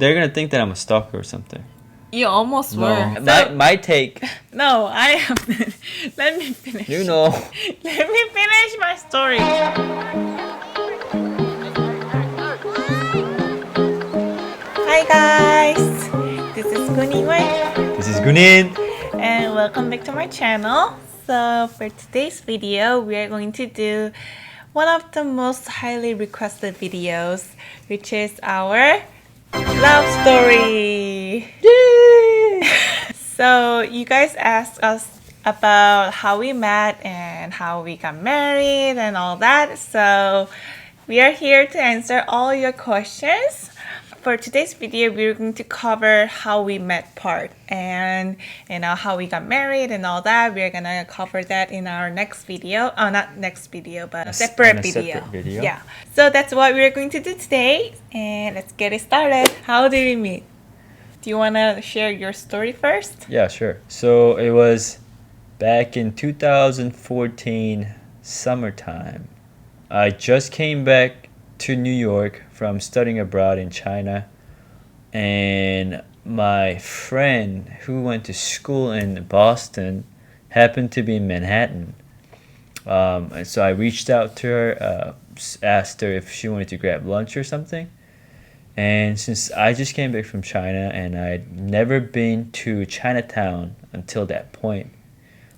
they're gonna think that I'm a stalker or something. You almost were. My take. No, I am. Let me finish. You know. Let me finish my story. Hi guys, this is Gooninwife. This is Gunin. And welcome back to my channel. So for today's video, we are going to do one of the most highly requested videos, which is our love story. Yay! So you guys asked us about how we met and how we got married and all that. So we are here to answer all your questions. For today's video, we're going to cover how we met part and how we got married and all that. We're gonna cover that in our next video. Oh, not next video, but a separate video. Yeah. So that's what we're going to do today, and let's get it started. How did we meet? Do you wanna share your story first? Yeah, sure. So it was back in 2014 summertime. I just came back to New York from studying abroad in China, and my friend who went to school in Boston happened to be in Manhattan. And so I reached out to her, asked her if she wanted to grab lunch or something. And since I just came back from China and I'd never been to Chinatown until that point.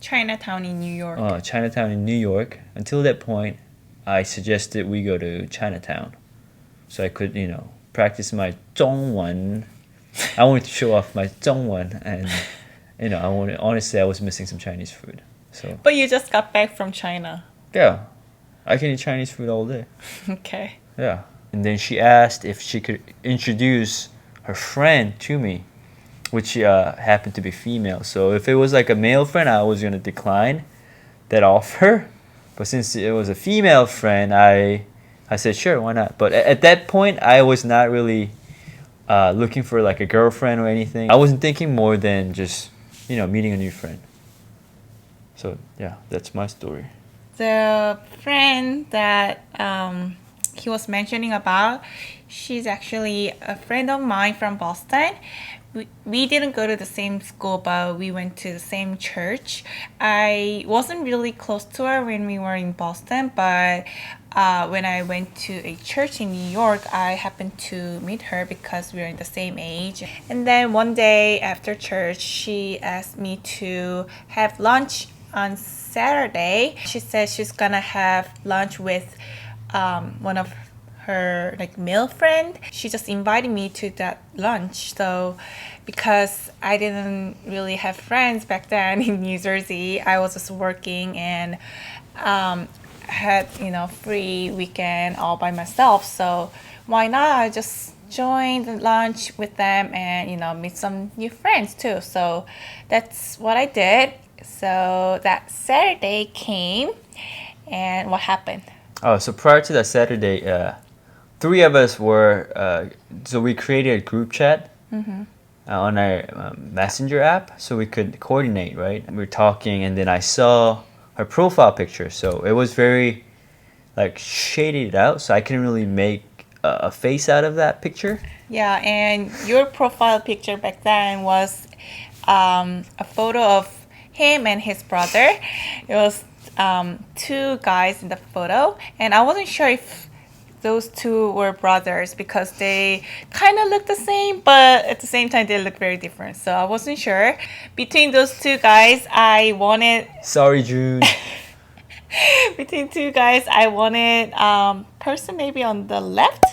Chinatown in New York. Chinatown in New York. Until that point, I suggested we go to Chinatown so I could, practice my Zhongwen. I wanted to show off my Zhongwen, and honestly, I was missing some Chinese food. So. But you just got back from China. Yeah, I can eat Chinese food all day. Okay. Yeah, and then she asked if she could introduce her friend to me, which happened to be female. So if it was like a male friend, I was gonna decline that offer. But since it was a female friend, I said, sure, why not? But at that point, I was not really looking for like a girlfriend or anything. I wasn't thinking more than just, meeting a new friend. So, yeah, that's my story. The friend that he was mentioning about, she's actually a friend of mine from Boston. We didn't go to the same school, but we went to the same church. I wasn't really close to her when we were in Boston, but when I went to a church in New York, I happened to meet her because we were in the same age. And then one day after church, she asked me to have lunch on Saturday. She said she's gonna have lunch with one of her male friend. She just invited me to that lunch. So because I didn't really have friends back then in New Jersey, I was just working and had free weekend all by myself. So why not I just join the lunch with them and meet some new friends too. So that's what I did. So that Saturday came, and what happened? Oh, so prior to that Saturday, three of us were, so we created a group chat on our messenger app so we could coordinate, right? We were talking, and then I saw her profile picture. So it was very shaded out, so I couldn't really make a face out of that picture. Yeah, and your profile picture back then was a photo of him and his brother. It was two guys in the photo, and I wasn't sure if those two were brothers because they kind of look the same, but at the same time they look very different. So I wasn't sure. Between those two guys, I wanted... Sorry, June. Between two guys, I wanted person maybe on the left.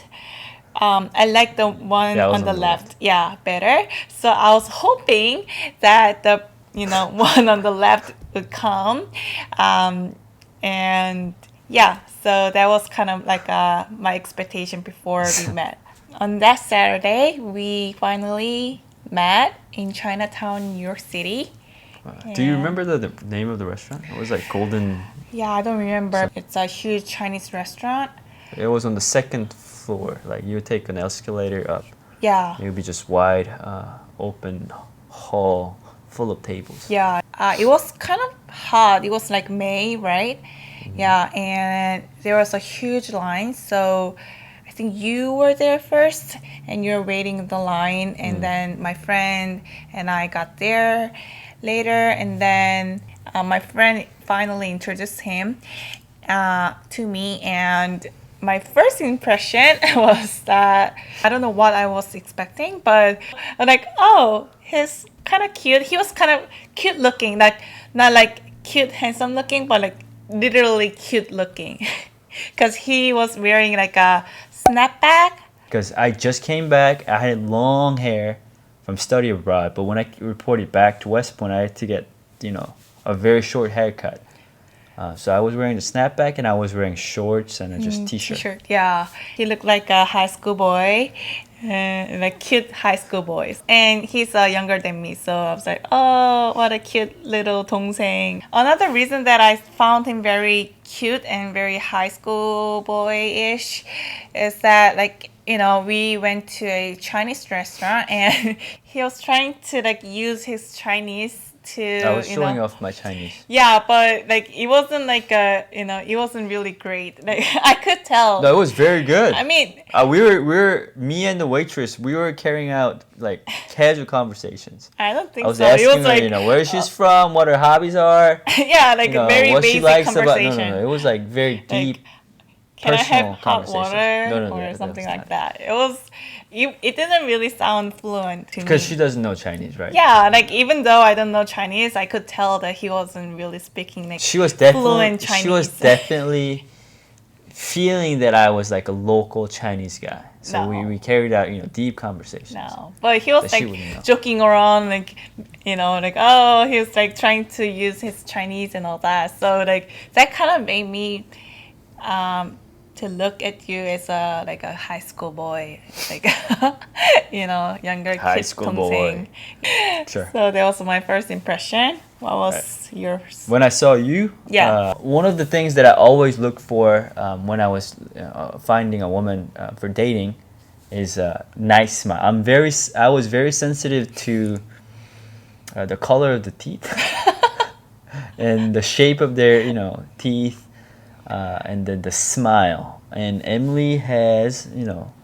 I like the one on the left. Yeah, better. So I was hoping that the one on the left would come. And yeah, so that was kind of my expectation before we met. On that Saturday, we finally met in Chinatown, New York City. Do you remember the name of the restaurant? It was Golden... Yeah, I don't remember. It's a huge Chinese restaurant. It was on the second floor. You would take an escalator up. Yeah. It would be just wide, open hall full of tables. Yeah. It was kind of hot. It was May, right? Mm-hmm. Yeah, and there was a huge line. So I think think you were there first and you're waiting in the line, and then my friend and I got there later, and then my friend finally introduced him to me, and my first impression was that I don't know what I was expecting, but I'm like, oh, he's kind of cute. He was kind of cute looking, like not like cute handsome looking, but like literally cute looking, because he was wearing like a snapback. Because I just came back, I had long hair from study abroad, but when I reported back to West Point, I had to get, a very short haircut. So I was wearing the snapback and I was wearing shorts and a just t-shirt. T-shirt, yeah. He looked like a high school boy, like cute high school boys. And he's younger than me, so I was like, oh, what a cute little 동생. Another reason that I found him very cute and very high school boy-ish is that, like, we went to a Chinese restaurant and he was trying to like use his Chinese to, I was showing off my Chinese. Yeah, but like it wasn't like it wasn't really great. Like I could tell. No, it was very good. I mean, we were me and the waitress. We were carrying out like casual conversations. I don't think I was so. asking It was her, like, where she's from, what her hobbies are. yeah, like a very what basic she likes conversation. about. No. It was like very deep. Can I have personal hot water No, or that something was like not. that? It didn't really sound fluent to me. Because she doesn't know Chinese, right? Yeah, like even though I don't know Chinese, I could tell that he wasn't really speaking like She was fluent Chinese. She was definitely feeling that I was like a local Chinese guy. So No. we carried out, deep conversations. No, but he was That she like wouldn't know. joking around, like like oh, he was like trying to use his Chinese and all that. So like that kind of made me to look at you as a high school boy, like younger High kid school boy. 동생. Sure. So that was my first impression. What was yours? When I saw you, Yeah. one of the things that I always look for when I was finding a woman for dating is a nice smile. I was very sensitive to the color of the teeth and the shape of their teeth. And then the smile. And Emily has,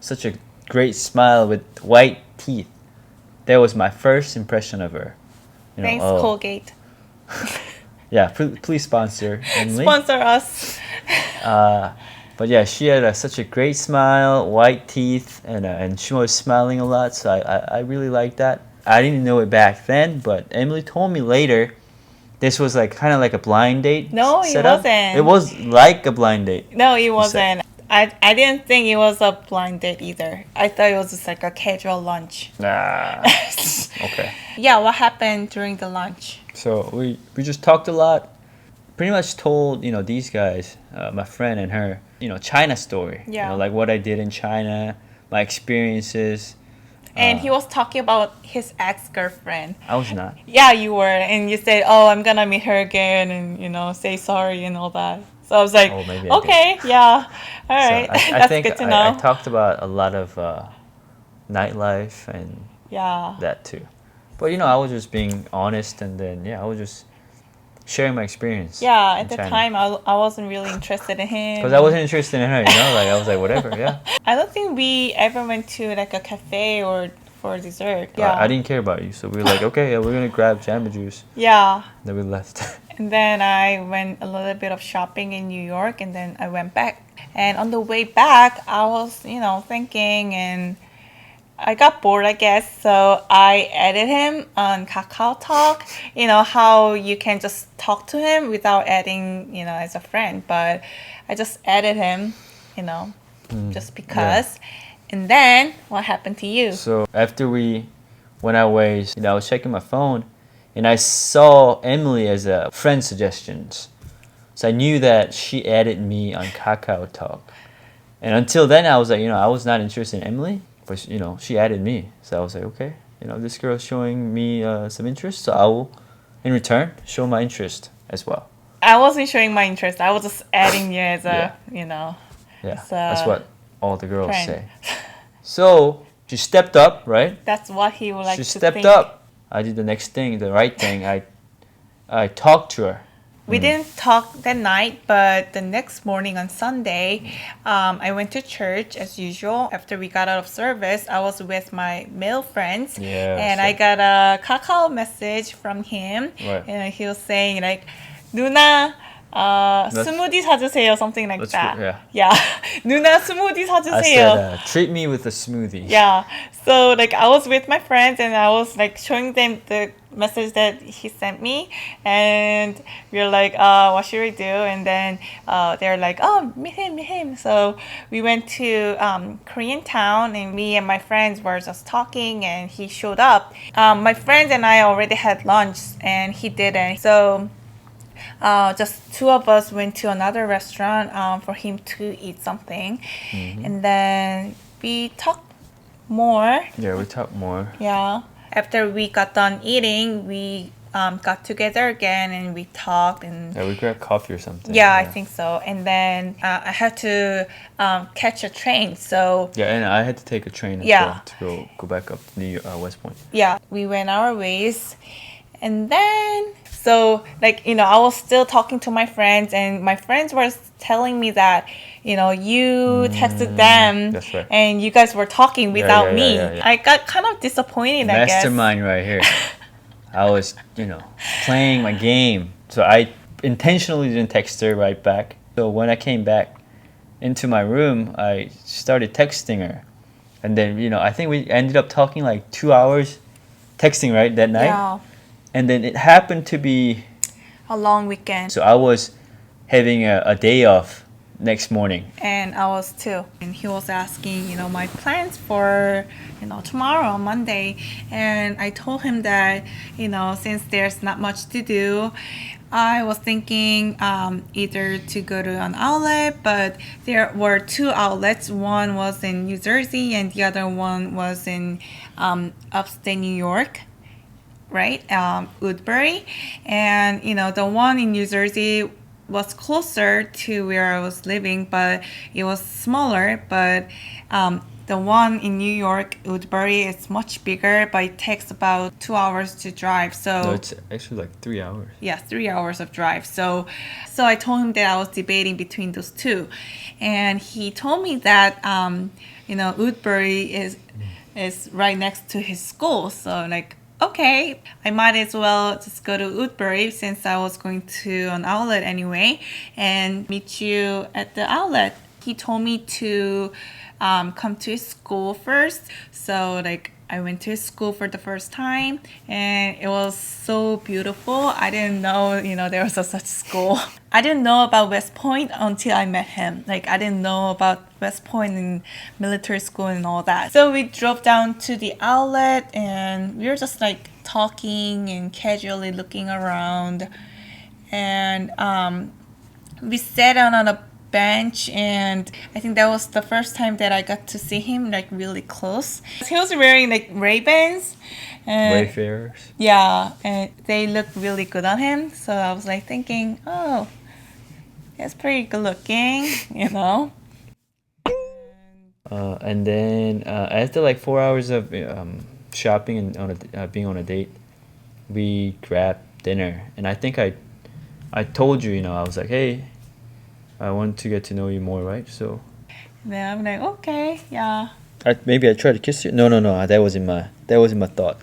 such a great smile with white teeth. That was my first impression of her. Thanks, Colgate. Yeah, please sponsor Emily. Sponsor us. But yeah, she had such a great smile, white teeth, and she was smiling a lot. So I really liked that. I didn't know it back then, but Emily told me later. This was like kind of like a blind date. No, it setup. wasn't. It was like a blind date. No, it wasn't. I didn't think it was a blind date either. I thought it was just like a casual lunch. Nah. Okay. Yeah, what happened during the lunch? So we just talked a lot. Pretty much told these guys, my friend and her, China story. Yeah. Like what I did in China, my experiences. And he was talking about his ex-girlfriend. I was not. Yeah, you were. And you said, oh, I'm going to meet her again and, say sorry and all that. So I was like, Oh, maybe I okay, yeah. All right. So I That's think good to know. I talked about a lot of nightlife and Yeah. that too. But I was just being honest, and then I was just sharing my experience. Yeah, in at the China. time, I wasn't really interested in him. Because I wasn't interested in her, like I was like, whatever, yeah. I don't think we ever went to like a cafe or for dessert. Yeah. I didn't care about you, so we were like, okay, yeah, we're gonna grab Jamba Juice. Yeah. Then we left. And then I went a little bit of shopping in New York, and then I went back. And on the way back, I was, thinking, and I got bored, I guess. So I added him on Kakao Talk. How you can just talk to him without adding, as a friend. But I just added him, just because. Yeah. And then what happened to you? So after we went our ways, I was checking my phone, and I saw Emily as a friend suggestions. So I knew that she added me on Kakao Talk. And until then, I was like, I was not interested in Emily, but she added me. So I was like, okay, this girl's showing me some interest, so I will, in return, show my interest as well. I wasn't showing my interest. I was just adding you as a, Yeah, as that's what all the girls friend. say. So she stepped up, right? That's what he would like She to stepped think. up. I did the next thing, the right thing. I talked to her. We didn't talk that night, but the next morning on Sunday, I went to church as usual. After we got out of service, I was with my male friends, and I got a Kakao message from him, and he was saying like, "누나, 스무디 사주세요," something like that. Yeah. 누나 스무디 사주세요. I said, treat me with a smoothie. Yeah. So like I was with my friends and I was like showing them the message that he sent me, and we were like, what should we do? And then they're like, oh, meet him. So we went to Korean town, and me and my friends were just talking, and he showed up. My friends and I already had lunch, and he didn't. So just two of us went to another restaurant for him to eat something, and then we talked more. Yeah, we talked more. Yeah. After we got done eating, we got together again and we talked, and we grabbed coffee or something. Yeah, I think so. And then I had to catch a train. So yeah, and I had to take a train as well to go back up to New York, West Point. Yeah, we went our ways, and then so like I was still talking to my friends, and my friends were telling me that you texted them. That's right. And you guys were talking without me. Yeah. I got kind of disappointed. I guess. Mastermind right here. I was playing my game, so I intentionally didn't text her right back. So when I came back into my room, I started texting her, and then I think we ended up talking like 2 hours texting that night. Yeah. And then it happened to be a long weekend. So I was having a day off next morning. And I was too. And he was asking, my plans for, tomorrow, Monday. And I told him that, since there's not much to do, I was thinking either to go to an outlet, but there were two outlets. One was in New Jersey and the other one was in upstate New York. Right, Woodbury, and the one in New Jersey was closer to where I was living, but it was smaller. But the one in New York, Woodbury, is much bigger, but it takes about 2 hours to drive. So no, it's actually like 3 hours. Yeah, 3 hours of drive. So I told him that I was debating between those two, and he told me that Woodbury is right next to his school. So like, okay, I might as well just go to Woodbury since I was going to an outlet anyway and meet you at the outlet. He told me to come to his school first. So like I went to his school for the first time and it was so beautiful. I didn't know, there was such school. I didn't know about West Point until I met him. Like I didn't know about West Point and military school and all that. So we drove down to the outlet and we were just like talking and casually looking around. And we sat down on a bench, and I think that was the first time that I got to see him like really close. He was wearing like Ray-Bans and Wayfarers. Yeah, and they looked really good on him. So I was like thinking, oh, that's pretty good looking, And then after like 4 hours of shopping and being on a date, we grabbed dinner. And I think I told you, I was like, hey, I want to get to know you more, right? So then I'm like, okay, yeah. Maybe I tried to kiss you. No. That wasn't my thought.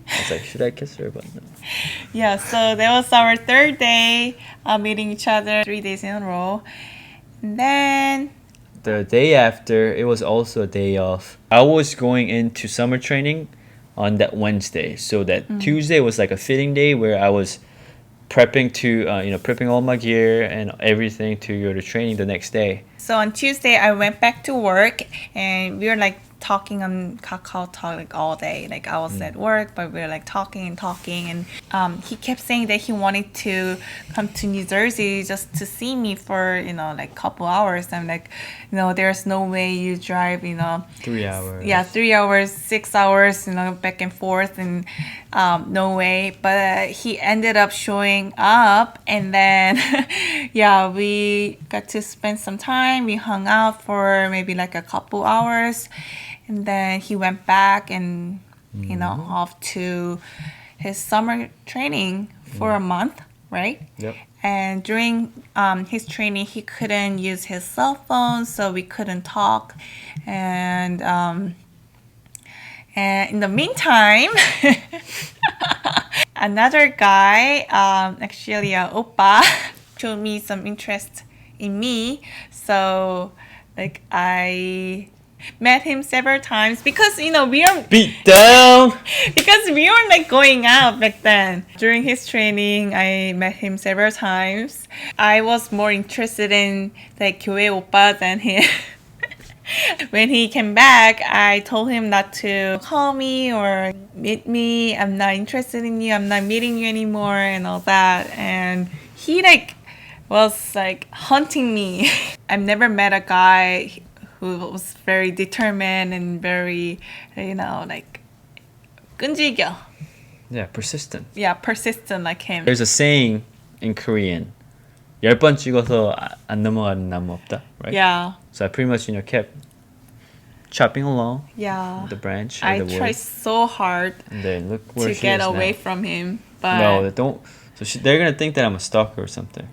I was like, should I kiss her? But no. Yeah. So that was our third day meeting each other 3 days in a row, and then the day after, it was also a day off. I was going into summer training on that Wednesday, so that Tuesday was like a fitting day where I was prepping prepping all my gear and everything to go to training the next day. So on Tuesday, I went back to work, and we were like talking on Kakao Talk like all day. Like I was at work, but we were like talking, and he kept saying that he wanted to come to New Jersey just to see me for like couple hours. I'm like, there's no way you drive 3 hours. Yeah, 3 hours, 6 hours, back and forth, and no way. But he ended up showing up, and then yeah, we got to spend some time. We hung out for maybe like a couple hours, and then he went back and off to his summer training for a month, right? Yep. And during his training, he couldn't use his cell phone, so we couldn't talk. And in the meantime, another guy, actually oppa, showed me some interest in me. So like I met him several times because we are Beat down. because we were like going out back then. During his training, I met him several times. I was more interested in the 교회 오빠 than him. When he came back, I told him not to call me or meet me. I'm not interested in you. I'm not meeting you anymore and all that. And he was hunting me. I've never met a guy who was very determined and very, 끈질겨. Yeah, persistent. Yeah, persistent like him. There's a saying in Korean. 10번 찍어서 안 넘어가는 나무 없다, right? Yeah, So I pretty much, kept chopping along yeah. the branch or I the wood. tried so hard And then look where to she get is away now. from him, but No, don't. So they're gonna think that I'm a stalker or something.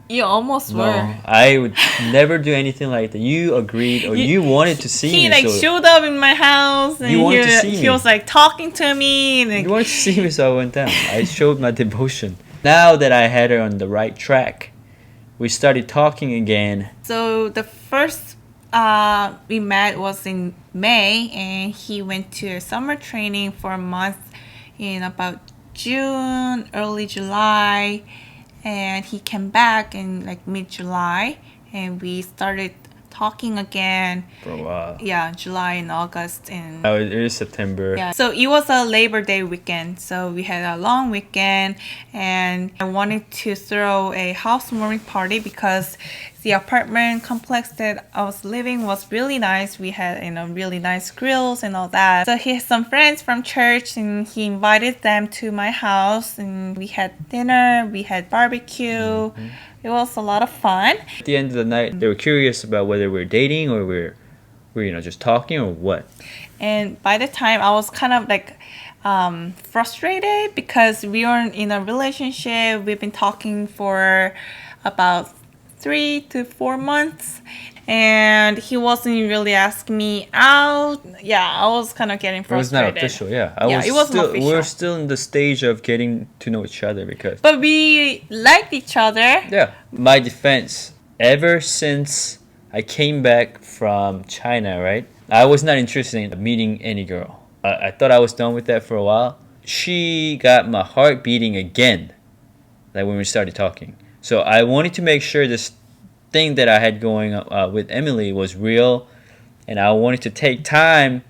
you almost No, were. I would never do anything like that. You agreed or you wanted to see He me. So showed up in my house and You wanted to see he me. was talking to me and you wanted to see me, so I went down. I showed my devotion. Now that I had her on the right track, we started talking again. so the first we met was in May, and he went to a summer training for a month in about June, early July, and he came back in mid-July, and we started talking again. For a while. Yeah, July and August and It was September. yeah. So it was a Labor Day weekend. So we had a long weekend, and I wanted to throw a housewarming party because the apartment complex that I was living was really nice. We had really nice grills and all that. So he has some friends from church, and he invited them to my house, and we had dinner. We had barbecue. It was a lot of fun. At the end of the night, they were curious about whether we were dating or we're just talking or what. And by the time I was kind of frustrated because we weren't in a relationship. We've been talking for about 3 to 4 months, and he wasn't really asking me out. Yeah, I was kind of getting It was frustrated. not official, yeah. It wasn't official. We were still in the stage of getting to know each other because, But we liked each other. yeah, my defense, ever since I came back from China, right, I was not interested in meeting any girl. I thought I was done with that for a while. She got my heart beating again, when we started talking. So I wanted to make sure this thing that I had going with Emily was real, and I wanted to take time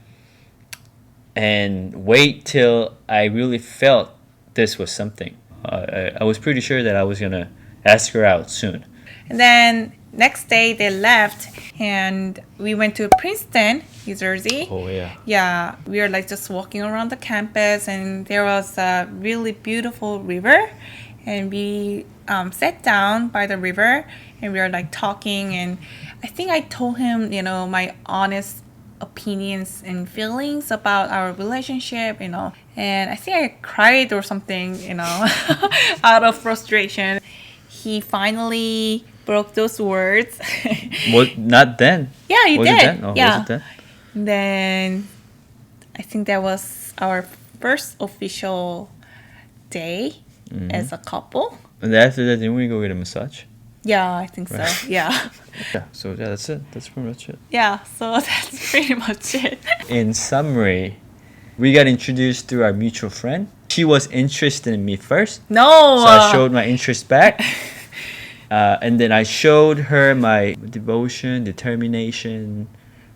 and wait till I really felt this was something. I was pretty sure that I was gonna ask her out soon. And then next day they left, and we went to Princeton, New Jersey. Oh yeah. Yeah, we were just walking around the campus, and there was a really beautiful river, and we sat down by the river, and we were talking, and I think I told him my honest opinions and feelings about our relationship, and I think I cried or something, out of frustration. He finally broke those words. Not then. Yeah, he Was did. it then? Oh, yeah. was it then? Then I think that was our first official day as a couple. And after that, didn't we go get a massage? Yeah, I think so. Yeah. Yeah. So yeah, that's it. That's pretty much it. Yeah, so that's pretty much it. In summary, we got introduced through our mutual friend. She was interested in me first, No. so I showed my interest back. And then I showed her my devotion, determination,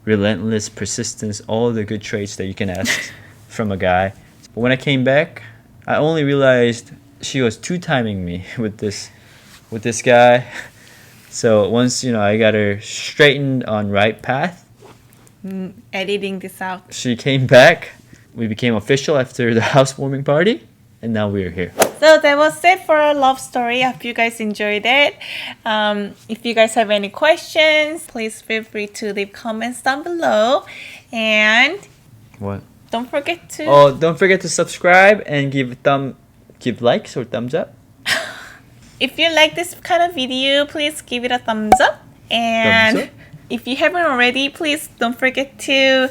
relentless persistence, all the good traits that you can ask from a guy. But when I came back, I only realized she was two-timing me with this guy. So once I got her straightened on right path, Editing this out. she came back. We became official after the housewarming party, and now we're here. So that was it for our love story. I hope you guys enjoyed it. If you guys have any questions, please feel free to leave comments down below. And What? don't forget to... Oh, don't forget to subscribe and give likes or thumbs up. If you like this kind of video, please give it a thumbs up. And Thumbs up? if you haven't already, please don't forget to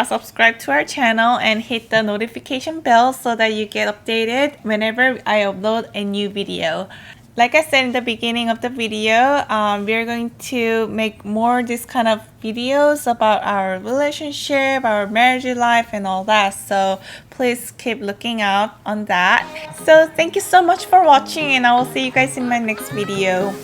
subscribe to our channel and hit the notification bell so that you get updated whenever I upload a new video. Like I said in the beginning of the video, we're going to make more this kind of videos about our relationship, our marriage life, and all that. So please keep looking out on that. So thank you so much for watching, and I will see you guys in my next video.